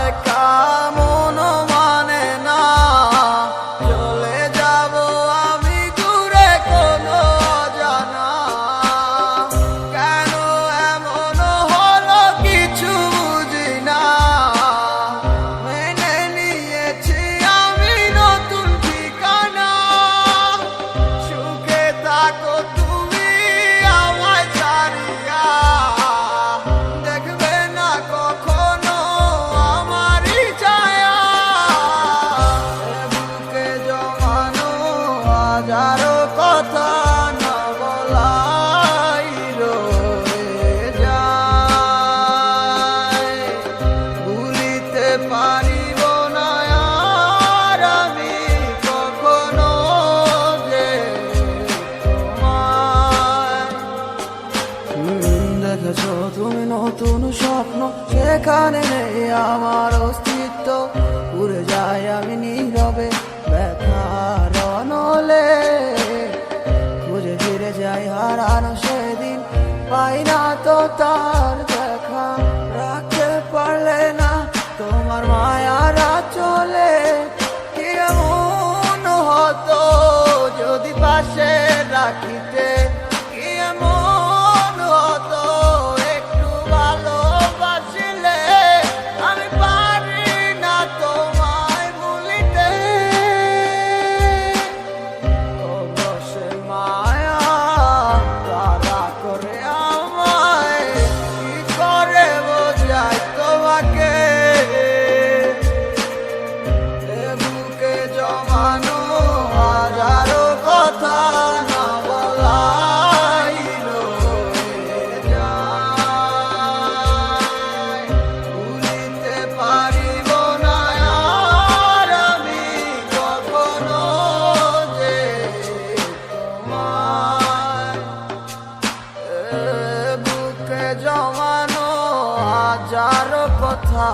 একা মন মানে না, চলে যাব আমি দূরে কোনো অজানা। কেন এমন হলো কিছু বুঝি না, মেনে নিয়েছি আমি নতুন ঠিকানা। সুখে থাকো তুমি আমায় ছাড়িয়া, দেখবে না কখনো আমারই ছায়া। বুকে জমানো হাজারো কথা না বলাই রয়ে যায়, ভুলিতে পারিব না আর আমি কখনো যে তোমায়। দেখেছো তুমি নতুন স্বপ্ন, সেখানে নেই আমার অস্তিত্ব। উড়ে যাই আমি নীরবে ব্যথার অনলে, খুঁজে ফিরে যাই হারানো সেদিন, পাই না তো তার দেখা। রাখতে পারলে না তোমার মায়ারা চলে, কি এমন হতো যদি পাশে রাখিতে, কি এমন হতো একটু ভালোবাসিলে। আমি পারি না তোমায় ভুলিতে, অবশ্য মায়া তারা করে আমায়, কি করে বোঝাই তোমাকে। এ বুকে জমানো হাজারো কথা না বলাই রয়ে যায়, ভুলিতে পারিব না আর আমি কখনো যে তোমায়। এ বুকে জমানো হাজারো কথা